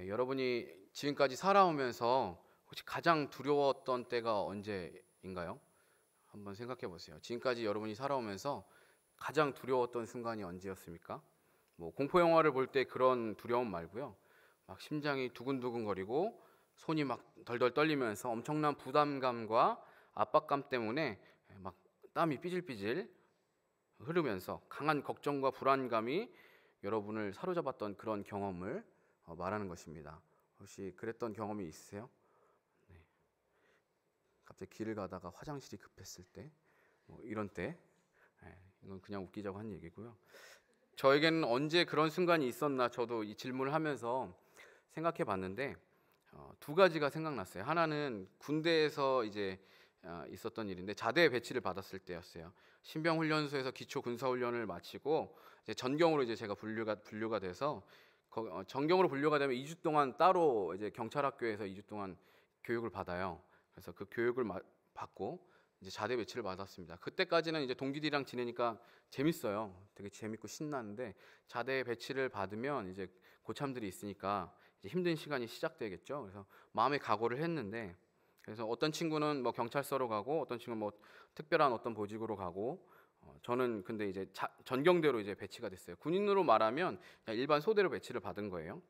여러분이 지금까지 살아오면서 혹시 가장 두려웠던 때가 언제인가요? 한번 생각해 보세요. 지금까지 여러분이 살아오면서 가장 두려웠던 순간이 언제였습니까? 뭐 공포 영화를 볼 때 그런 두려움 말고요. 막 심장이 두근두근거리고 손이 막 덜덜 떨리면서 엄청난 부담감과 압박감 때문에 막 땀이 삐질삐질 흐르면서 강한 걱정과 불안감이 여러분을 사로잡았던 그런 경험을 말하는 것입니다. 혹시 그랬던 경험이 있으세요? 네. 갑자기 길을 가다가 화장실이 급했을 때, 뭐 이런 때, 이건 그냥 웃기자고 한 얘기고요. 저에게는 언제 그런 순간이 있었나 저도 이 질문을 하면서 생각해 봤는데 두 가지가 생각났어요. 하나는 군대에서 이제 있었던 일인데 자대 배치를 받았을 때였어요. 신병훈련소에서 기초 군사훈련을 마치고 이제 전경으로 이제 제가 분류가 돼서 전경으로 분류가 되면 2주 동안 따로 이제 경찰학교에서 2주 동안 교육을 받아요. 그래서 그 교육을 받고 이제 자대 배치를 받았습니다. 그때까지는 이제 동기들이랑 지내니까 재밌어요. 되게 재밌고 신나는데 자대 배치를 받으면 이제 고참들이 있으니까 이제 힘든 시간이 시작되겠죠. 그래서 마음의 각오를 했는데 그래서 어떤 친구는 뭐 경찰서로 가고 어떤 친구는 뭐 특별한 어떤 보직으로 가고 저는 근데 이제 전경대로 이제 배치가 됐어요. 군인으로 말하면 그냥 일반 소대로 배치를 받은 거예요.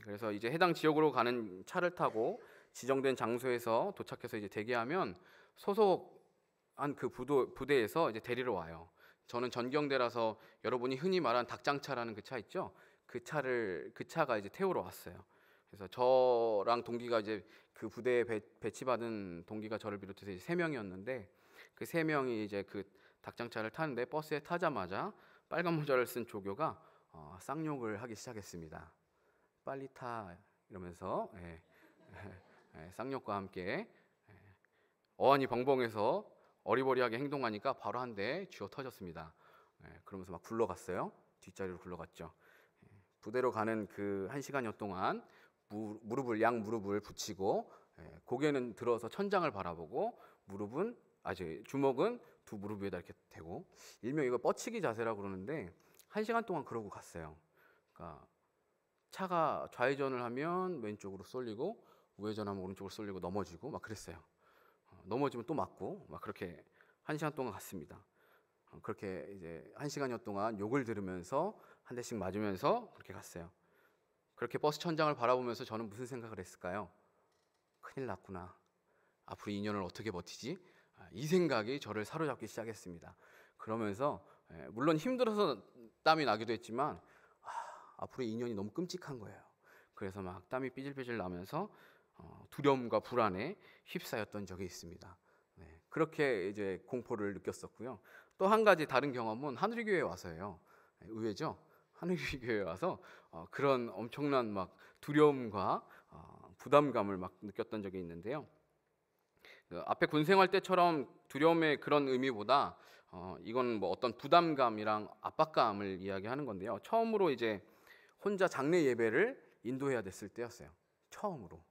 그래서 이제 해당 지역으로 가는 차를 타고 지정된 장소에서 도착해서 이제 대기하면 소속한 그 부대에서 이제 데리러 와요. 저는 전경대라서 여러분이 흔히 말하는 닭장차라는 그 차 있죠? 그 차가 이제 태우러 왔어요. 그래서 저랑 동기가 이제 그 부대에 배치받은 동기가 저를 비롯해서 이제 3명이었는데 그 3명이 이제 그 닭장차를 타는데 버스에 타자마자 빨간 모자를 쓴 조교가 쌍욕을 하기 시작했습니다. 빨리 타 이러면서 쌍욕과 함께 어안이 벙벙해서 어리버리하게 행동하니까 바로 한 대 쥐어 터졌습니다. 그러면서 막 굴러갔어요. 뒷자리로 굴러갔죠. 부대로 가는 그 1시간여 동안 양무릎을 붙이고 고개는 들어서 천장을 바라보고 주먹은 두 무릎 위에다 이렇게 대고 일명 이거 뻗치기 자세라고 그러는데 1시간 동안 그러고 갔어요. 그러니까 차가 좌회전을 하면 왼쪽으로 쏠리고 우회전하면 오른쪽으로 쏠리고 넘어지고 막 그랬어요. 넘어지면 또 맞고 막 그렇게 1시간 동안 갔습니다. 그렇게 이제 1시간여 동안 욕을 들으면서 한 대씩 맞으면서 그렇게 갔어요. 그렇게 버스 천장을 바라보면서 저는 무슨 생각을 했을까요? 큰일 났구나. 앞으로 2년을 어떻게 버티지? 이 생각이 저를 사로잡기 시작했습니다. 그러면서 물론 힘들어서 땀이 나기도 했지만 앞으로 2년이 너무 끔찍한 거예요. 그래서 막 땀이 삐질삐질 나면서 두려움과 불안에 휩싸였던 적이 있습니다. 그렇게 이제 공포를 느꼈었고요. 또 한 가지 다른 경험은 하늘교회에 와서예요. 의외죠? 하늘교회에 와서 그런 엄청난 막 두려움과 부담감을 막 느꼈던 적이 있는데요. 그 앞에 군 생활 때처럼 두려움의 그런 의미보다 이건 뭐 어떤 부담감이랑 압박감을 이야기하는 건데요. 처음으로 이제 혼자 장례 예배를 인도해야 됐을 때였어요. 처음으로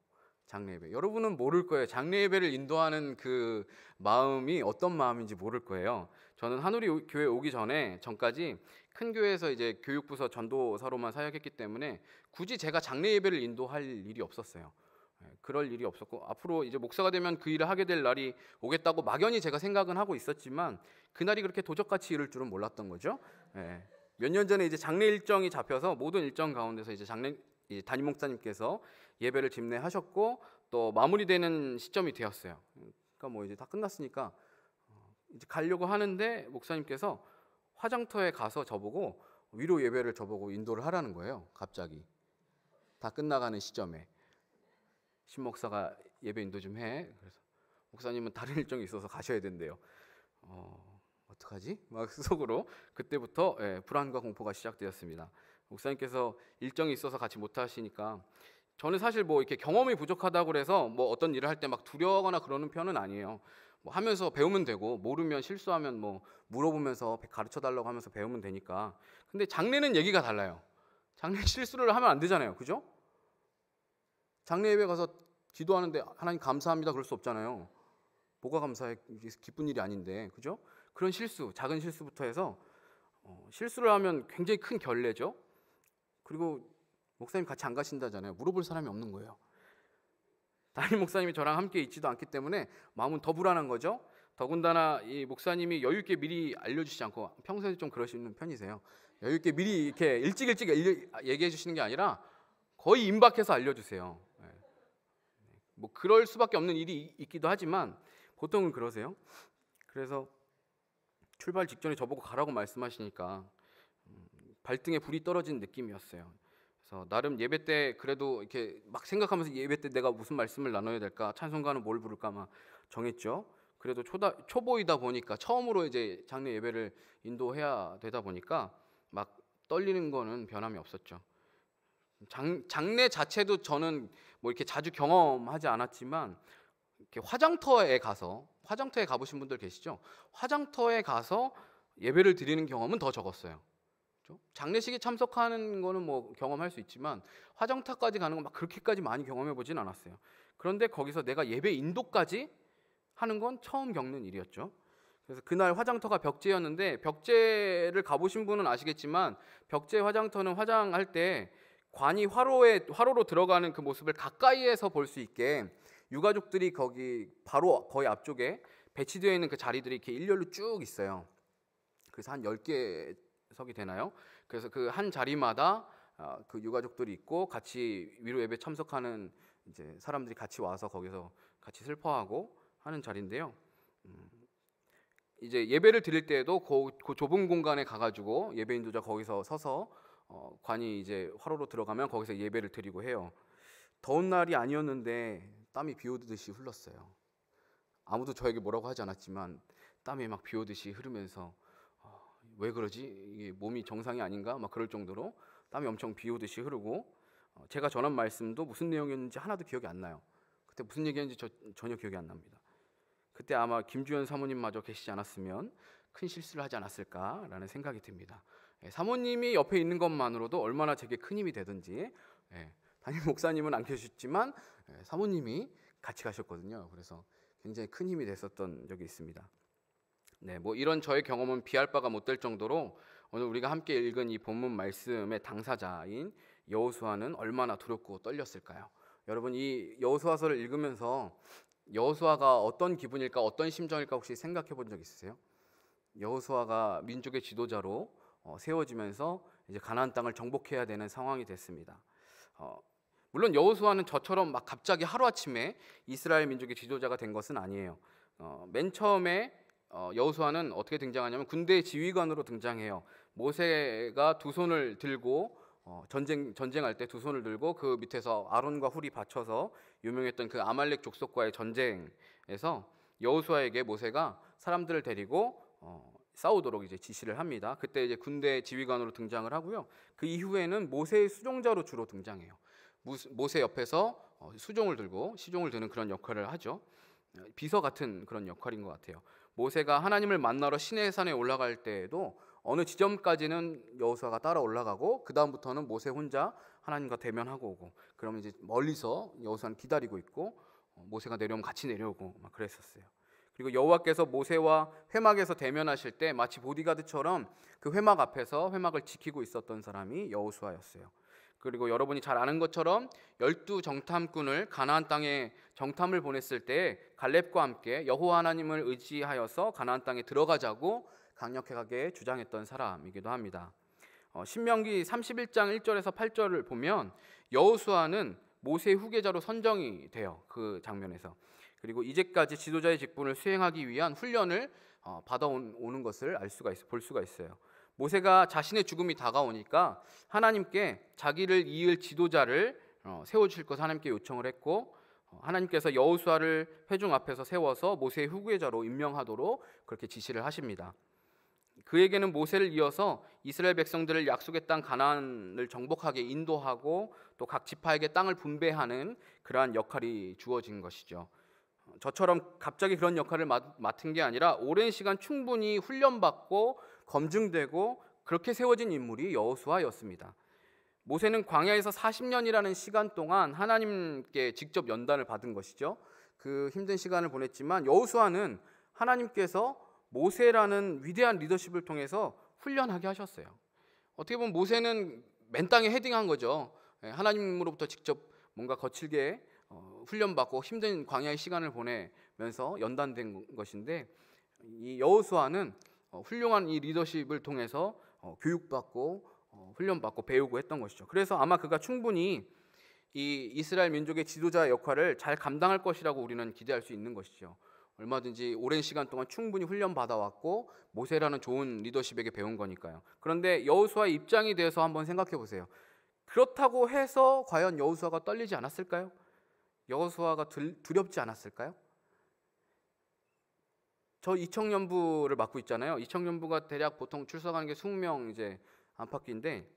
장례 예배. 여러분은 모를 거예요. 장례 예배를 인도하는 그 마음이 어떤 마음인지 모를 거예요. 저는 한우리 교회 오기 전까지 큰 교회에서 이제 교육부서 전도사로만 사역했기 때문에 굳이 제가 장례 예배를 인도할 일이 없었어요. 그럴 일이 없었고 앞으로 이제 목사가 되면 그 일을 하게 될 날이 오겠다고 막연히 제가 생각은 하고 있었지만 그날이 그렇게 도적같이 이룰 줄은 몰랐던 거죠. 몇 년 전에 이제 장례 일정이 잡혀서 모든 일정 가운데서 이제 담임 목사님께서 예배를 집례하셨고 또 마무리되는 시점이 되었어요. 그러니까 뭐 이제 다 끝났으니까 이제 가려고 하는데 목사님께서 화장터에 가서 저보고 위로 예배를 저보고 인도를 하라는 거예요. 갑자기 다 끝나가는 시점에 신 목사가 예배 인도 좀 해. 그래서 목사님은 다른 일정이 있어서 가셔야 된대요. 어떡하지? 막 속으로 그때부터 불안과 공포가 시작되었습니다. 목사님께서 일정이 있어서 같이 못 하시니까 저는 사실 뭐 이렇게 경험이 부족하다고 그래서 뭐 어떤 일을 할 때 막 두려워하거나 그러는 편은 아니에요. 뭐 하면서 배우면 되고 모르면 실수하면 뭐 물어보면서 가르쳐 달라고 하면서 배우면 되니까. 근데 장례는 얘기가 달라요. 장례 실수를 하면 안 되잖아요. 그죠? 장례 예배 가서 기도하는데 하나님 감사합니다 그럴 수 없잖아요. 뭐가 감사해? 기쁜 일이 아닌데. 그죠? 그런 실수, 작은 실수부터 해서 실수를 하면 굉장히 큰 결례죠. 그리고 목사님 같이 안 가신다잖아요. 물어볼 사람이 없는 거예요. 담임 목사님이 저랑 함께 있지도 않기 때문에 마음은 더 불안한 거죠. 더군다나 이 목사님이 여유 있게 미리 알려주시지 않고, 평소에 좀 그러시는 편이세요. 여유 있게 미리 이렇게 일찍 얘기해 주시는 게 아니라 거의 임박해서 알려주세요. 뭐 그럴 수밖에 없는 일이 있기도 하지만 보통은 그러세요. 그래서 출발 직전에 저보고 가라고 말씀하시니까 발등에 불이 떨어진 느낌이었어요. 그래서 나름 예배 때 그래도 이렇게 막 생각하면서 예배 때 내가 무슨 말씀을 나눠야 될까, 찬송가는 뭘 부를까 막 정했죠. 그래도 초보이다 보니까, 처음으로 이제 장례 예배를 인도해야 되다 보니까 막 떨리는 거는 변함이 없었죠. 장례 자체도 저는 뭐 이렇게 자주 경험하지 않았지만, 이렇게 화장터에 가보신 분들 계시죠? 화장터에 가서 예배를 드리는 경험은 더 적었어요. 그렇죠? 장례식에 참석하는 거는 뭐 경험할 수 있지만 화장터까지 가는 건 막 그렇게까지 많이 경험해 보진 않았어요. 그런데 거기서 내가 예배 인도까지 하는 건 처음 겪는 일이었죠. 그래서 그날 화장터가 벽제였는데, 벽제를 가보신 분은 아시겠지만 벽제 화장터는 화장할 때 관이 화로로 들어가는 그 모습을 가까이에서 볼 수 있게 유가족들이 거기 바로 거의 앞쪽에 배치되어 있는 그 자리들이 이렇게 일렬로 쭉 있어요. 그래서 한 10개 석이 되나요? 그래서 그 한 자리마다 그 유가족들이 있고 같이 위로 예배 참석하는 이제 사람들이 같이 와서 거기서 같이 슬퍼하고 하는 자리인데요. 이제 예배를 드릴 때에도 그 좁은 공간에 가가지고 예배 인도자 거기서 서서 관이 이제 화로로 들어가면 거기서 예배를 드리고 해요. 더운 날이 아니었는데 땀이 비 오듯이 흘렀어요. 아무도 저에게 뭐라고 하지 않았지만 땀이 막 비 오듯이 흐르면서 왜 그러지? 이게 몸이 정상이 아닌가? 막 그럴 정도로 땀이 엄청 비 오듯이 흐르고, 제가 전한 말씀도 무슨 내용이었는지 하나도 기억이 안 나요. 그때 무슨 얘기했는지 전혀 기억이 안 납니다. 그때 아마 김주현 사모님마저 계시지 않았으면 큰 실수를 하지 않았을까라는 생각이 듭니다. 사모님이 옆에 있는 것만으로도 얼마나 제게 큰 힘이 되든지, 담임 목사님은 안 계셨지만 사모님이 같이 가셨거든요. 그래서 굉장히 큰 힘이 됐었던 적이 있습니다. 네, 뭐 이런 저의 경험은 비할 바가 못 될 정도로 오늘 우리가 함께 읽은 이 본문 말씀의 당사자인 여호수아는 얼마나 두렵고 떨렸을까요? 여러분, 이 여호수아서를 읽으면서 여호수아가 어떤 기분일까, 어떤 심정일까 혹시 생각해 본 적 있으세요? 여호수아가 민족의 지도자로 세워지면서 이제 가나안 땅을 정복해야 되는 상황이 됐습니다. 물론 여호수아는 저처럼 막 갑자기 하루아침에 이스라엘 민족의 지도자가 된 것은 아니에요. 맨 처음에 여호수아는 어떻게 등장하냐면 군대 지휘관으로 등장해요. 모세가 두 손을 들고 전쟁할 때 두 손을 들고 그 밑에서 아론과 훌이 받쳐서 유명했던 그 아말렉 족속과의 전쟁에서 여호수아에게 모세가 사람들을 데리고 싸우도록 이제 지시를 합니다. 그때 이제 군대 지휘관으로 등장을 하고요. 그 이후에는 모세의 수종자로 주로 등장해요. 모세 옆에서 수종을 들고 시종을 드는 그런 역할을 하죠. 비서 같은 그런 역할인 것 같아요. 모세가 하나님을 만나러 시내 산에 올라갈 때에도 어느 지점까지는 여호수아가 따라 올라가고 그 다음부터는 모세 혼자 하나님과 대면하고 오고, 그러면 이제 멀리서 여호수아는 기다리고 있고 모세가 내려오면 같이 내려오고 막 그랬었어요. 그리고 여호와께서 모세와 회막에서 대면하실 때 마치 보디가드처럼 그 회막 앞에서 회막을 지키고 있었던 사람이 여호수아였어요. 그리고 여러분이 잘 아는 것처럼 12 정탐꾼을 가나안 땅에 정탐을 보냈을 때 갈렙과 함께 여호와 하나님을 의지하여서 가나안 땅에 들어가자고 강력하게 주장했던 사람이기도 합니다. 신명기 31장 1절에서 8절을 보면 여호수아는 모세의 후계자로 선정이 돼요. 그 장면에서. 그리고 이제까지 지도자의 직분을 수행하기 위한 훈련을 받아오는 것을 볼 수가 있어요. 모세가 자신의 죽음이 다가오니까 하나님께 자기를 이을 지도자를 세워주실 것을 하나님께 요청을 했고, 하나님께서 여호수아를 회중 앞에서 세워서 모세의 후계자로 임명하도록 그렇게 지시를 하십니다. 그에게는 모세를 이어서 이스라엘 백성들을 약속의 땅 가나안을 정복하게 인도하고 또 각 지파에게 땅을 분배하는 그러한 역할이 주어진 것이죠. 저처럼 갑자기 그런 역할을 맡은 게 아니라 오랜 시간 충분히 훈련받고 검증되고 그렇게 세워진 인물이 여호수아였습니다. 모세는 광야에서 40년이라는 시간 동안 하나님께 직접 연단을 받은 것이죠. 그 힘든 시간을 보냈지만 여호수아는 하나님께서 모세라는 위대한 리더십을 통해서 훈련하게 하셨어요. 어떻게 보면 모세는 맨 땅에 헤딩한 거죠. 하나님으로부터 직접 뭔가 거칠게 훈련받고 힘든 광야의 시간을 보내면서 연단된 것인데, 이 여호수아는 훌륭한 이 리더십을 통해서 교육받고 훈련받고 배우고 했던 것이죠. 그래서 아마 그가 충분히 이 이스라엘 민족의 지도자 역할을 잘 감당할 것이라고 우리는 기대할 수 있는 것이죠. 얼마든지 오랜 시간 동안 충분히 훈련받아 왔고 모세라는 좋은 리더십에게 배운 거니까요. 그런데 여호수아의 입장이 돼서 한번 생각해 보세요. 그렇다고 해서 과연 여호수아가 떨리지 않았을까요? 여호수아가 두렵지 않았을까요? 저 이청년부를 맡고 있잖아요. 이청년부가 대략 보통 출석하는 게 20명 이제 안팎인데,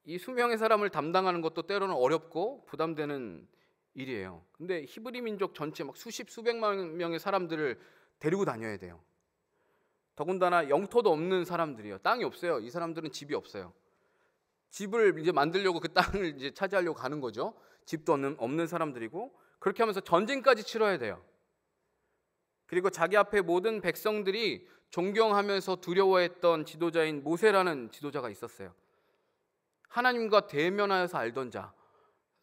이 수명의 사람을 담당하는 것도 때로는 어렵고 부담되는 일이에요. 근데 히브리 민족 전체 막 수십 수백만 명의 사람들을 데리고 다녀야 돼요. 더군다나 영토도 없는 사람들이에요. 땅이 없어요. 이 사람들은 집이 없어요. 집을 이제 만들려고 그 땅을 이제 차지하려고 가는 거죠. 집도 없는 사람들이고, 그렇게 하면서 전쟁까지 치러야 돼요. 그리고 자기 앞에 모든 백성들이 존경하면서 두려워했던 지도자인 모세라는 지도자가 있었어요. 하나님과 대면하여서 알던 자,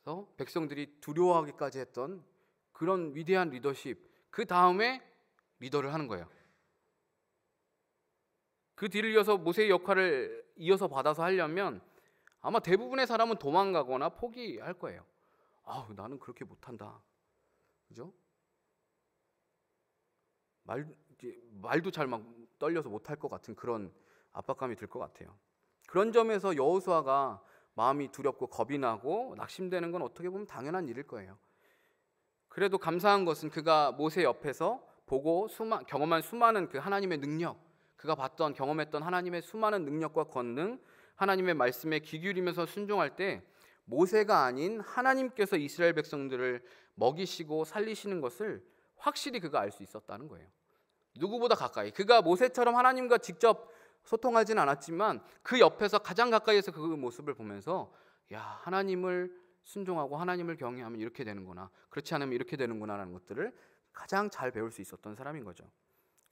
그래서 백성들이 두려워하기까지 했던 그런 위대한 리더십, 그 다음에 리더를 하는 거예요. 그 뒤를 이어서 모세의 역할을 이어서 받아서 하려면 아마 대부분의 사람은 도망가거나 포기할 거예요. 나는 그렇게 못한다, 그죠? 말도 잘 막 떨려서 못할 것 같은 그런 압박감이 들 것 같아요. 그런 점에서 여호수아가 마음이 두렵고 겁이 나고 낙심되는 건 어떻게 보면 당연한 일일 거예요. 그래도 감사한 것은 그가 모세 옆에서 보고 경험한 수많은 그 하나님의 능력, 그가 봤던 경험했던 하나님의 수많은 능력과 권능, 하나님의 말씀에 귀 기울이면서 순종할 때 모세가 아닌 하나님께서 이스라엘 백성들을 먹이시고 살리시는 것을 확실히 그가 알 수 있었다는 거예요. 누구보다 가까이, 그가 모세처럼 하나님과 직접 소통하진 않았지만 그 옆에서 가장 가까이에서 그 모습을 보면서, 야, 하나님을 순종하고 하나님을 경외하면 이렇게 되는구나, 그렇지 않으면 이렇게 되는구나 라는 것들을 가장 잘 배울 수 있었던 사람인 거죠.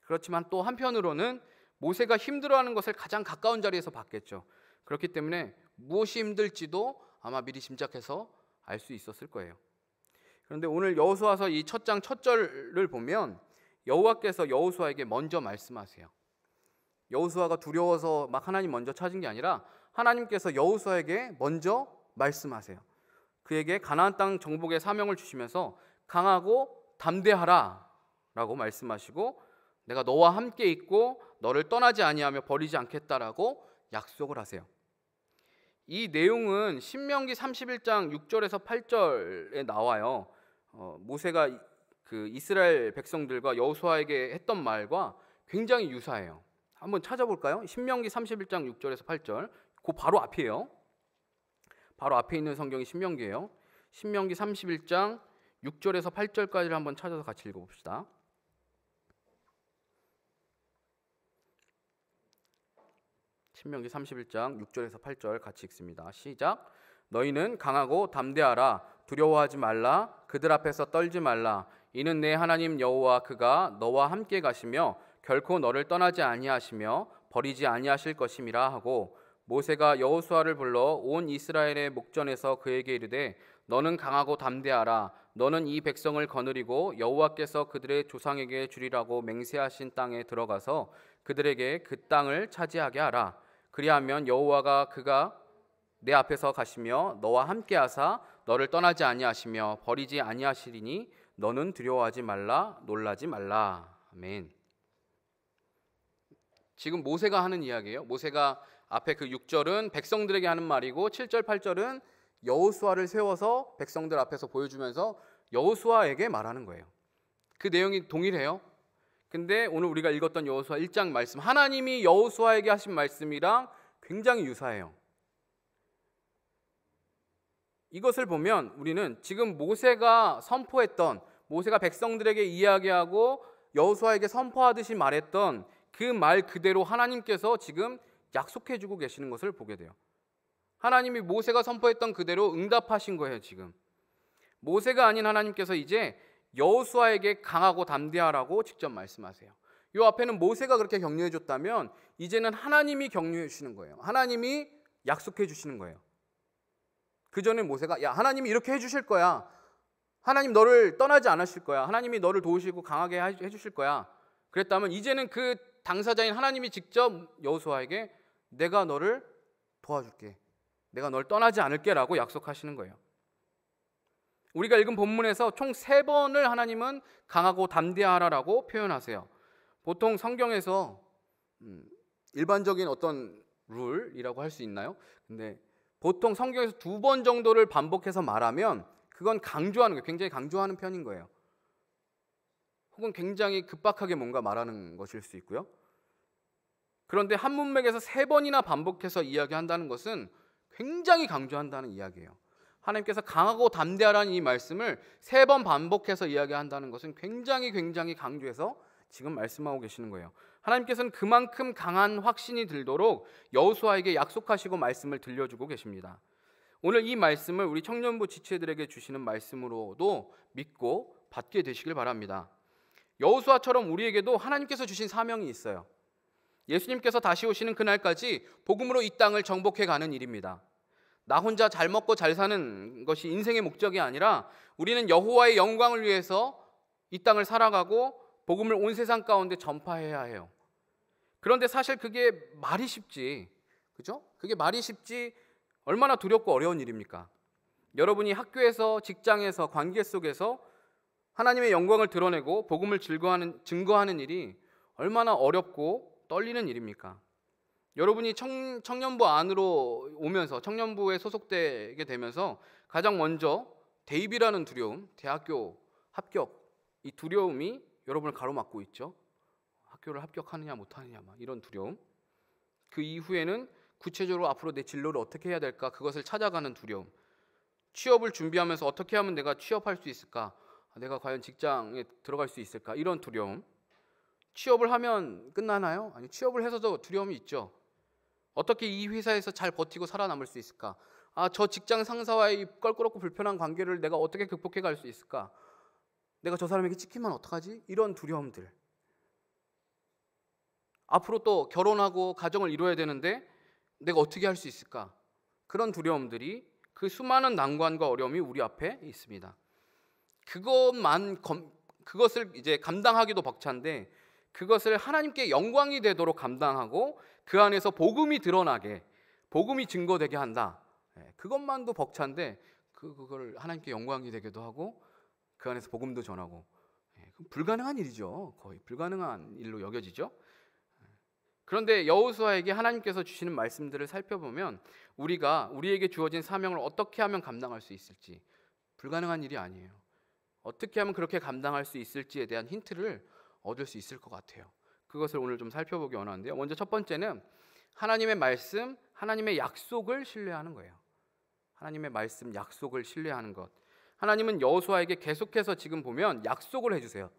그렇지만 또 한편으로는 모세가 힘들어하는 것을 가장 가까운 자리에서 봤겠죠. 그렇기 때문에 무엇이 힘들지도 아마 미리 짐작해서 알 수 있었을 거예요. 그런데 오늘 여호수아서 이 첫 장 첫 절을 보면 여호와께서 여호수아에게 먼저 말씀하세요. 여호수아가 두려워서 막 하나님 먼저 찾은 게 아니라 하나님께서 여호수아에게 먼저 말씀하세요. 그에게 가나안 땅 정복의 사명을 주시면서 강하고 담대하라 라고 말씀하시고, 내가 너와 함께 있고 너를 떠나지 아니하며 버리지 않겠다라고 약속을 하세요. 이 내용은 신명기 31장 6절에서 8절에 나와요. 모세가 그 이스라엘 백성들과 여호수아에게 했던 말과 굉장히 유사해요. 한번 찾아볼까요? 신명기 31장 6절에서 8절, 그 바로 앞이에요. 바로 앞에 있는 성경이 신명기예요. 신명기 31장 6절에서 8절까지를 한번 찾아서 같이 읽어봅시다. 신명기 31장 6절에서 8절 같이 읽습니다. 시작. 너희는 강하고 담대하라. 두려워하지 말라. 그들 앞에서 떨지 말라. 이는 내 하나님 여호와 그가 너와 함께 가시며 결코 너를 떠나지 아니하시며 버리지 아니하실 것임이라 하고, 모세가 여호수아를 불러 온 이스라엘의 목전에서 그에게 이르되, 너는 강하고 담대하라. 너는 이 백성을 거느리고 여호와께서 그들의 조상에게 주리라고 맹세하신 땅에 들어가서 그들에게 그 땅을 차지하게 하라. 그리하면 여호와가 그가 내 앞에서 가시며 너와 함께 하사 너를 떠나지 아니하시며 버리지 아니하시리니 너는 두려워하지 말라. 놀라지 말라. 아멘. 지금 모세가 하는 이야기예요. 모세가 앞에 그 6절은 백성들에게 하는 말이고 7절 8절은 여호수아를 세워서 백성들 앞에서 보여주면서 여호수아에게 말하는 거예요. 그 내용이 동일해요. 근데 오늘 우리가 읽었던 여호수아 1장 말씀, 하나님이 여호수아에게 하신 말씀이랑 굉장히 유사해요. 이것을 보면 우리는 지금 모세가 선포했던, 모세가 백성들에게 이야기하고 여호수아에게 선포하듯이 말했던 그 말 그대로 하나님께서 지금 약속해주고 계시는 것을 보게 돼요. 하나님이 모세가 선포했던 그대로 응답하신 거예요. 지금 모세가 아닌 하나님께서 이제 여호수아에게 강하고 담대하라고 직접 말씀하세요. 이 앞에는 모세가 그렇게 격려해 줬다면 이제는 하나님이 격려해 주시는 거예요. 하나님이 약속해 주시는 거예요. 그 전에 모세가 야, 하나님이 이렇게 해주실 거야. 하나님 너를 떠나지 않으실 거야. 하나님이 너를 도우시고 강하게 해주실 거야. 그랬다면 이제는 그 당사자인 하나님이 직접 여호수아에게 내가 너를 도와줄게. 내가 널 떠나지 않을게 라고 약속하시는 거예요. 우리가 읽은 본문에서 총 3번을 하나님은 강하고 담대하라라고 표현하세요. 보통 성경에서 일반적인 어떤 룰이라고 할 수 있나요? 근데 보통 성경에서 2번 정도를 반복해서 말하면 그건 강조하는 거예요. 굉장히 강조하는 편인 거예요. 혹은 굉장히 급박하게 뭔가 말하는 것일 수 있고요. 그런데 한 문맥에서 3번이나 반복해서 이야기한다는 것은 굉장히 강조한다는 이야기예요. 하나님께서 강하고 담대하라는 이 말씀을 3번 반복해서 이야기한다는 것은 굉장히 강조해서 지금 말씀하고 계시는 거예요. 하나님께서는 그만큼 강한 확신이 들도록 여호수아에게 약속하시고 말씀을 들려주고 계십니다. 오늘 이 말씀을 우리 청년부 지체들에게 주시는 말씀으로도 믿고 받게 되시길 바랍니다. 여호수아처럼 우리에게도 하나님께서 주신 사명이 있어요. 예수님께서 다시 오시는 그날까지 복음으로 이 땅을 정복해 가는 일입니다. 나 혼자 잘 먹고 잘 사는 것이 인생의 목적이 아니라 우리는 여호와의 영광을 위해서 이 땅을 살아가고 복음을 온 세상 가운데 전파해야 해요. 그런데 사실 그게 말이 쉽지, 그죠? 그게 말이 쉽지 얼마나 두렵고 어려운 일입니까? 여러분이 학교에서, 직장에서, 관계 속에서 하나님의 영광을 드러내고 복음을 증거하는 일이 얼마나 어렵고 떨리는 일입니까? 여러분이 청년부 안으로 오면서 청년부에 소속되게 되면서 가장 먼저 대입이라는 두려움, 대학교 합격, 이 두려움이 여러분을 가로막고 있죠. 학교를 합격하느냐 못하느냐 막 이런 두려움. 그 이후에는 구체적으로 앞으로 내 진로를 어떻게 해야 될까, 그것을 찾아가는 두려움. 취업을 준비하면서 어떻게 하면 내가 취업할 수 있을까, 내가 과연 직장에 들어갈 수 있을까, 이런 두려움. 취업을 하면 끝나나요? 아니, 취업을 해서도 두려움이 있죠. 어떻게 이 회사에서 잘 버티고 살아남을 수 있을까? 저 직장 상사와의 껄끄럽고 불편한 관계를 내가 어떻게 극복해 갈 수 있을까? 내가 저 사람에게 찍히면 어떡하지? 이런 두려움들. 앞으로 또 결혼하고 가정을 이루어야 되는데 내가 어떻게 할 수 있을까? 그런 두려움들이, 그 수많은 난관과 어려움이 우리 앞에 있습니다. 그것을 이제 감당하기도 벅찬데 그것을 하나님께 영광이 되도록 감당하고 그 안에서 복음이 드러나게, 복음이 증거되게 한다. 그것만도 벅찬데 그걸 하나님께 영광이 되기도 하고 그 안에서 복음도 전하고, 불가능한 일이죠. 거의 불가능한 일로 여겨지죠. 그런데 여호수아에게 하나님께서 주시는 말씀들을 살펴보면 우리에게 주어진 사명을 어떻게 하면 감당할 수 있을지, 불가능한 일이 아니에요. 어떻게 하면 그렇게 감당할 수 있을지에 대한 힌트를 얻을 수 있을 것 같아요. 그것을 오늘 좀 살펴보기 원하는데요. 먼저 첫 번째는 하나님의 말씀, 하나님의 약속을 신뢰하는 거예요. 하나님의 말씀, 약속을 신뢰하는 것. 하나님은 여호수아에게 계속해서 지금 보면 약속을 해주세요.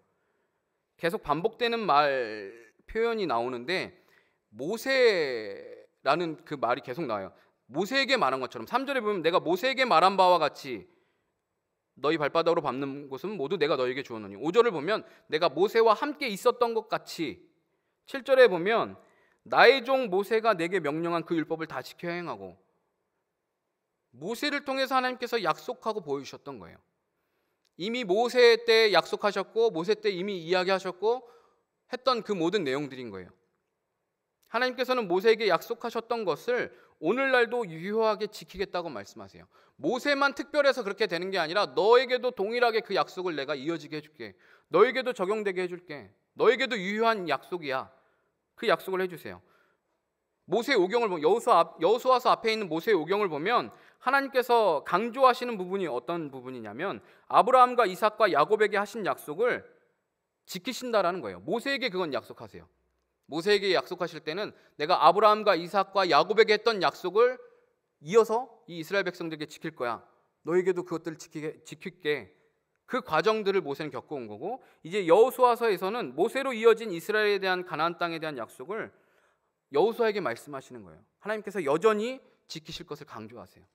계속 반복되는 말 표현이 나오는데 모세라는 그 말이 계속 나와요. 모세에게 말한 것처럼 3절에 보면 내가 모세에게 말한 바와 같이 너희 발바닥으로 밟는 곳은 모두 내가 너에게 주었노니. 5절을 보면 내가 모세와 함께 있었던 것 같이. 7절에 보면 나의 종 모세가 내게 명령한 그 율법을 다 지켜 행하고. 모세를 통해서 하나님께서 약속하고 보여주셨던 거예요. 이미 모세 때 약속하셨고 모세 때 이미 이야기하셨고 했던 그 모든 내용들인 거예요. 하나님께서는 모세에게 약속하셨던 것을 오늘날도 유효하게 지키겠다고 말씀하세요. 모세만 특별해서 그렇게 되는 게 아니라 너에게도 동일하게 그 약속을 내가 이어지게 해줄게. 너에게도 적용되게 해줄게. 너에게도 유효한 약속이야. 그 약속을 해주세요. 모세 오경을 보면 여호수아서 앞에 있는 모세 오경을 보면 하나님께서 강조하시는 부분이 어떤 부분이냐면 아브라함과 이삭과 야곱에게 하신 약속을 지키신다라는 거예요. 모세에게 그건 약속하세요. 모세에게 약속하실 때는 내가 아브라함과 이삭과 야곱에게 했던 약속을 이어서 이 이스라엘 백성들에게 지킬 거야. 너에게도 그것들을 지킬게. 그 과정들을 모세는 겪어온 거고, 이제 여호수아서에서는 모세로 이어진 이스라엘에 대한 가나안 땅에 대한 약속을 여호수아에게 말씀하시는 거예요. 하나님께서 여전히 지키실 것을 강조하세요.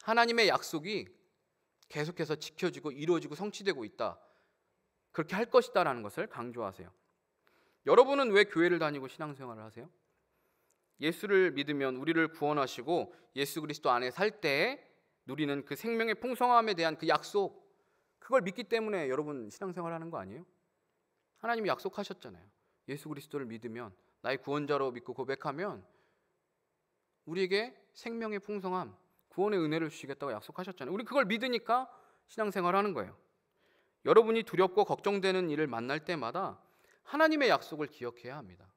하나님의 약속이 계속해서 지켜지고 이루어지고 성취되고 있다. 그렇게 할 것이다라는 것을 강조하세요. 여러분은 왜 교회를 다니고 신앙생활을 하세요? 예수를 믿으면 우리를 구원하시고 예수 그리스도 안에 살 때 누리는 그 생명의 풍성함에 대한 그 약속, 그걸 믿기 때문에 여러분 신앙생활 하는 거 아니에요? 하나님이 약속하셨잖아요. 예수 그리스도를 믿으면, 나의 구원자로 믿고 고백하면 우리에게 생명의 풍성함, 구원의 은혜를 주시겠다고 약속하셨잖아요. 우리 그걸 믿으니까 신앙생활 하는 거예요. 여러분이 두렵고 걱정되는 일을 만날 때마다 하나님의 약속을 기억해야 합니다.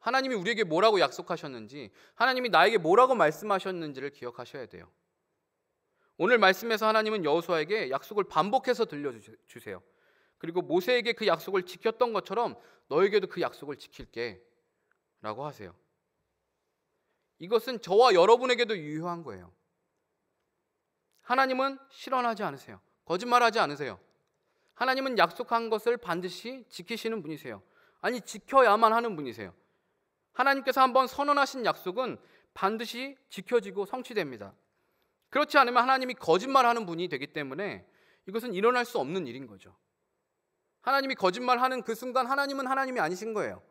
하나님이 우리에게 뭐라고 약속하셨는지, 하나님이 나에게 뭐라고 말씀하셨는지를 기억하셔야 돼요. 오늘 말씀에서 하나님은 여호수아에게 약속을 반복해서 들려주세요. 그리고 모세에게 그 약속을 지켰던 것처럼 너에게도 그 약속을 지킬게 라고 하세요. 이것은 저와 여러분에게도 유효한 거예요. 하나님은 실언하지 않으세요. 거짓말하지 않으세요. 하나님은 약속한 것을 반드시 지키시는 분이세요. 아니, 지켜야만 하는 분이세요. 하나님께서 한번 선언하신 약속은 반드시 지켜지고 성취됩니다. 그렇지 않으면 하나님이 거짓말하는 분이 되기 때문에 이것은 일어날 수 없는 일인 거죠. 하나님이 거짓말하는 그 순간 하나님은 하나님이 아니신 거예요.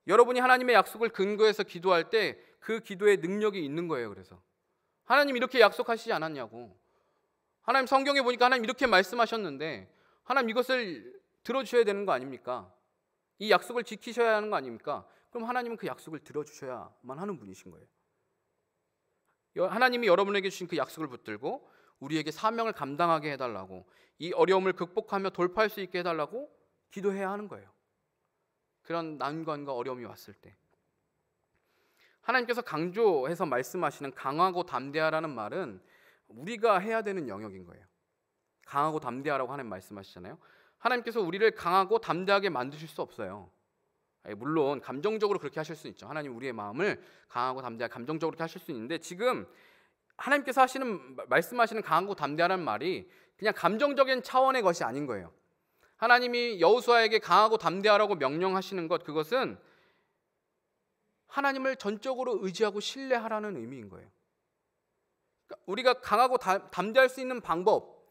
여러분이 하나님의 약속을 근거해서 기도할 때 그 기도에 능력이 있는 거예요. 그래서 하나님 이렇게 약속하시지 않았냐고, 하나님 성경에 보니까 하나님 이렇게 말씀하셨는데 하나님 이것을 들어주셔야 되는 거 아닙니까? 이 약속을 지키셔야 하는 거 아닙니까? 그럼 하나님은 그 약속을 들어주셔야만 하는 분이신 거예요. 하나님이 여러분에게 주신 그 약속을 붙들고 우리에게 사명을 감당하게 해달라고, 이 어려움을 극복하며 돌파할 수 있게 해달라고 기도해야 하는 거예요. 그런 난관과 어려움이 왔을 때 하나님께서 강조해서 말씀하시는 강하고 담대하라는 말은 우리가 해야 되는 영역인 거예요. 강하고 담대하라고 하나님 말씀하시잖아요. 하나님께서 우리를 강하고 담대하게 만드실 수 없어요. 물론 감정적으로 그렇게 하실 수 있죠. 하나님 우리의 마음을 강하고 담대하게 감정적으로 그렇게 하실 수 있는데, 지금 하나님께서 말씀하시는 강하고 담대하라는 말이 그냥 감정적인 차원의 것이 아닌 거예요. 하나님이 여호수아에게 강하고 담대하라고 명령하시는 것, 그것은 하나님을 전적으로 의지하고 신뢰하라는 의미인 거예요. 그러니까 우리가 강하고 담대할 수 있는 방법,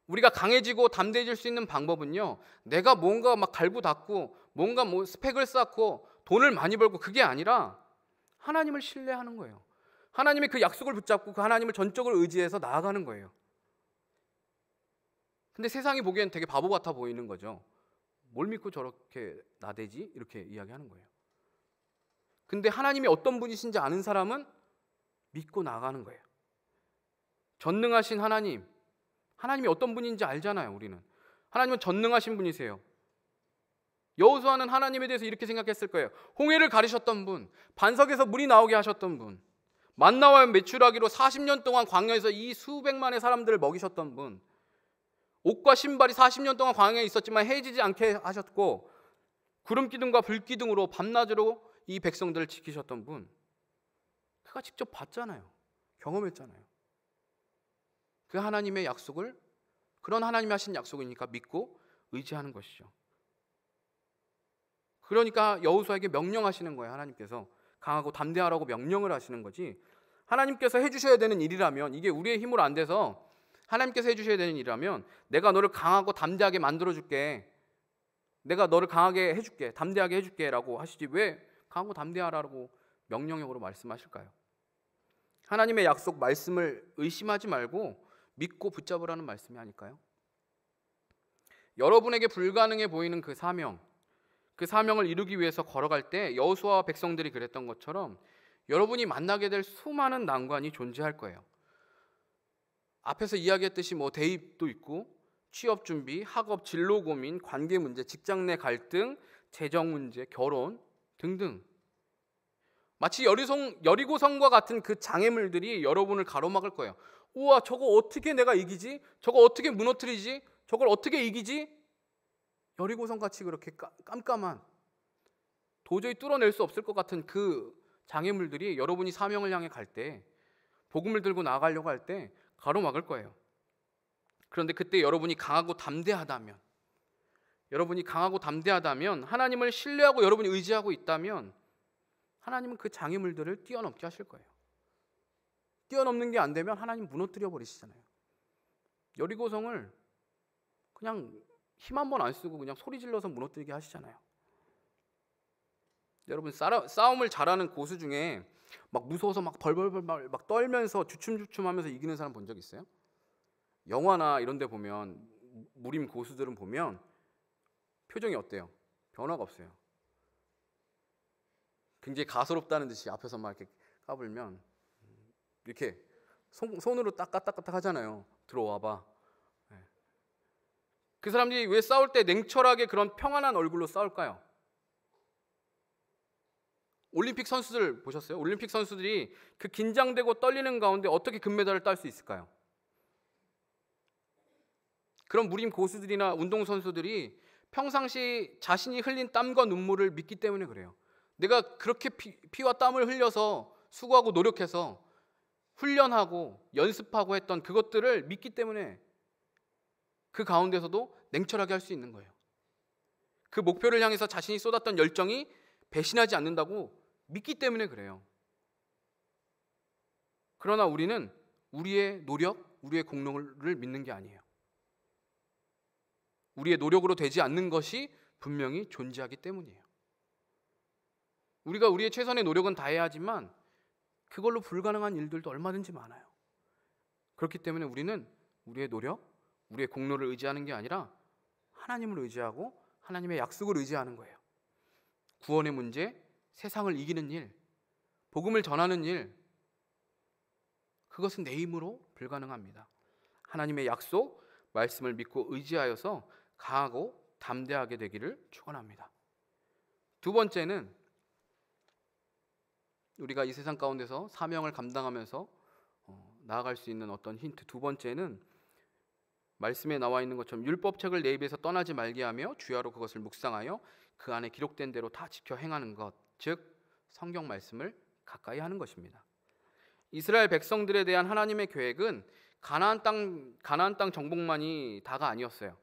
우리가 강해지고 담대해질 수 있는 방법은요, 내가 뭔가 막 갈구닦고 뭔가 스펙을 쌓고 돈을 많이 벌고 그게 아니라 하나님을 신뢰하는 거예요. 하나님의 그 약속을 붙잡고 그 하나님을 전적으로 의지해서 나아가는 거예요. 근데 세상이 보기엔 되게 바보 같아 보이는 거죠. 뭘 믿고 저렇게 나대지? 이렇게 이야기하는 거예요. 근데 하나님이 어떤 분이신지 아는 사람은 믿고 나가는 거예요. 전능하신 하나님, 하나님이 어떤 분인지 알잖아요. 우리는 하나님은 전능하신 분이세요. 여호수아는 하나님에 대해서 이렇게 생각했을 거예요. 홍해를 가르셨던 분, 반석에서 물이 나오게 하셨던 분, 만나와 메추라기로 40년 동안 광야에서 이 수백만의 사람들을 먹이셨던 분, 옷과 신발이 40년 동안 광야에 있었지만 해지지 않게 하셨고 구름 기둥과 불 기둥으로 밤낮으로 이 백성들을 지키셨던 분, 그가 직접 봤잖아요. 경험했잖아요. 그 하나님의 약속을, 그런 하나님이 하신 약속이니까 믿고 의지하는 것이죠. 그러니까 여호수아에게 명령하시는 거예요. 하나님께서 강하고 담대하라고 명령을 하시는 거지, 하나님께서 해주셔야 되는 일이라면, 이게 우리의 힘으로 안 돼서 하나님께서 해주셔야 되는 일이라면 내가 너를 강하고 담대하게 만들어줄게, 내가 너를 강하게 해줄게, 담대하게 해줄게 라고 하시지 왜 강하고 담대하라고 명령형으로 말씀하실까요? 하나님의 약속 말씀을 의심하지 말고 믿고 붙잡으라는 말씀이 아닐까요? 여러분에게 불가능해 보이는 그 사명을 이루기 위해서 걸어갈 때 여호수아와 백성들이 그랬던 것처럼 여러분이 만나게 될 수많은 난관이 존재할 거예요. 앞에서 이야기했듯이 대입도 있고 취업 준비, 학업 진로 고민, 관계 문제, 직장 내 갈등, 재정 문제, 결혼 등등, 마치 여리고성과 같은 그 장애물들이 여러분을 가로막을 거예요. 우와, 저거 어떻게 내가 이기지? 저거 어떻게 무너뜨리지? 저걸 어떻게 이기지? 여리고성같이 그렇게 깜깜한, 도저히 뚫어낼 수 없을 것 같은 그 장애물들이 여러분이 사명을 향해 갈 때, 복음을 들고 나아가려고 할 때 가로막을 거예요. 그런데 그때 여러분이 강하고 담대하다면, 하나님을 신뢰하고 여러분이 의지하고 있다면 하나님은 그 장애물들을 뛰어넘게 하실 거예요. 뛰어넘는 게 안 되면 하나님 무너뜨려 버리시잖아요. 여리고성을 그냥 힘 한 번 안 쓰고 그냥 소리 질러서 무너뜨리게 하시잖아요. 여러분, 싸움을 잘하는 고수 중에 막 무서워서 막 벌벌벌 막 떨면서 주춤주춤하면서 이기는 사람 본 적 있어요? 영화나 이런 데 보면 무림 고수들은 보면 표정이 어때요? 변화가 없어요. 굉장히 가소롭다는 듯이 앞에서 막 이렇게 까불면 이렇게 손으로 따까따까딱 하잖아요. 들어와봐. 그 사람들이 왜 싸울 때 냉철하게 그런 평안한 얼굴로 싸울까요? 올림픽 선수들 보셨어요? 올림픽 선수들이 그 긴장되고 떨리는 가운데 어떻게 금메달을 딸 수 있을까요? 그런 무림 고수들이나 운동선수들이 평상시 자신이 흘린 땀과 눈물을 믿기 때문에 그래요. 내가 그렇게 피와 땀을 흘려서 수고하고 노력해서 훈련하고 연습하고 했던 그것들을 믿기 때문에 그 가운데서도 냉철하게 할 수 있는 거예요. 그 목표를 향해서 자신이 쏟았던 열정이 배신하지 않는다고 믿기 때문에 그래요. 그러나 우리는 우리의 노력, 우리의 공로를 믿는 게 아니에요. 우리의 노력으로 되지 않는 것이 분명히 존재하기 때문이에요. 우리가 우리의 최선의 노력은 다해야 하지만 그걸로 불가능한 일들도 얼마든지 많아요. 그렇기 때문에 우리는 우리의 노력, 우리의 공로를 의지하는 게 아니라 하나님을 의지하고 하나님의 약속을 의지하는 거예요. 구원의 문제, 세상을 이기는 일, 복음을 전하는 일, 그것은 내 힘으로 불가능합니다. 하나님의 약속, 말씀을 믿고 의지하여서 강하고 담대하게 되기를 축원합니다. 두 번째는 우리가 이 세상 가운데서 사명을 감당하면서 나아갈 수 있는 어떤 힌트, 두 번째는 말씀에 나와 있는 것처럼 율법책을 내 입에서 떠나지 말게 하며 주야로 그것을 묵상하여 그 안에 기록된 대로 다 지켜 행하는 것, 즉 성경 말씀을 가까이 하는 것입니다. 이스라엘 백성들에 대한 하나님의 계획은 가나안 땅 정복만이 다가 아니었어요.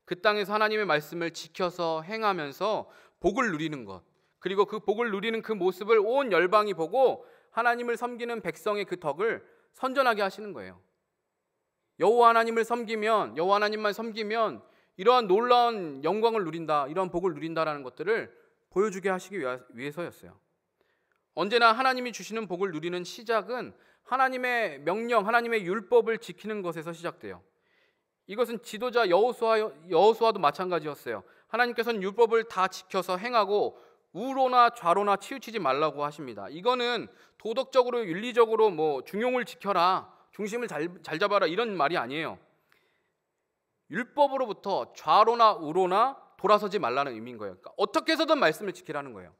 그 땅에서 하나님의 말씀을 지켜서 행하면서 복을 누리는 것, 그리고 그 복을 누리는 그 모습을 온 열방이 보고 하나님을 섬기는 백성의 그 덕을 선전하게 하시는 거예요. 여호와 하나님을 섬기면, 여호와 하나님만 섬기면 이러한 놀라운 영광을 누린다, 이러한 복을 누린다라는 것들을 보여주게 하시기 위해서였어요. 언제나 하나님이 주시는 복을 누리는 시작은 하나님의 명령, 하나님의 율법을 지키는 것에서 시작돼요. 이것은 지도자 여호수아도 마찬가지였어요. 하나님께서는 율법을 다 지켜서 행하고 우로나 좌로나 치우치지 말라고 하십니다. 이거는 도덕적으로 윤리적으로 중용을 지켜라, 중심을 잘 잡아라 이런 말이 아니에요. 율법으로부터 좌로나 우로나 돌아서지 말라는 의미인 거예요. 그러니까 어떻게 해서든 말씀을 지키라는 거예요.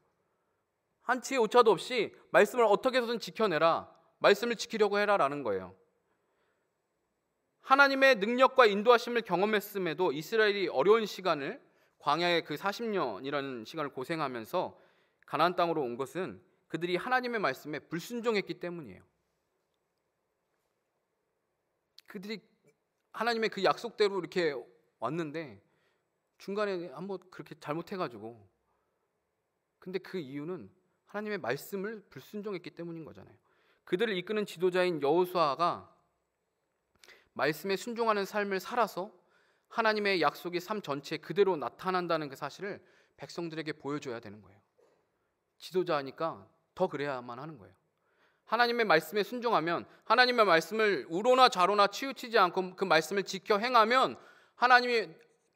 한치의 오차도 없이 말씀을 어떻게 해서든 지켜내라, 말씀을 지키려고 해라라는 거예요. 하나님의 능력과 인도하심을 경험했음에도 이스라엘이 어려운 시간을, 광야의 그 40년이라는 시간을 고생하면서 가나안 땅으로 온 것은 그들이 하나님의 말씀에 불순종했기 때문이에요. 그들이 하나님의 그 약속대로 이렇게 왔는데 중간에 한번 그렇게 잘못해가지고, 근데 그 이유는 하나님의 말씀을 불순종했기 때문인 거잖아요. 그들을 이끄는 지도자인 여호수아가 말씀에 순종하는 삶을 살아서 하나님의 약속이 삶 전체에 그대로 나타난다는 그 사실을 백성들에게 보여줘야 되는 거예요. 지도자니까 더 그래야만 하는 거예요. 하나님의 말씀에 순종하면, 하나님의 말씀을 우로나 좌로나 치우치지 않고 그 말씀을 지켜 행하면 하나님이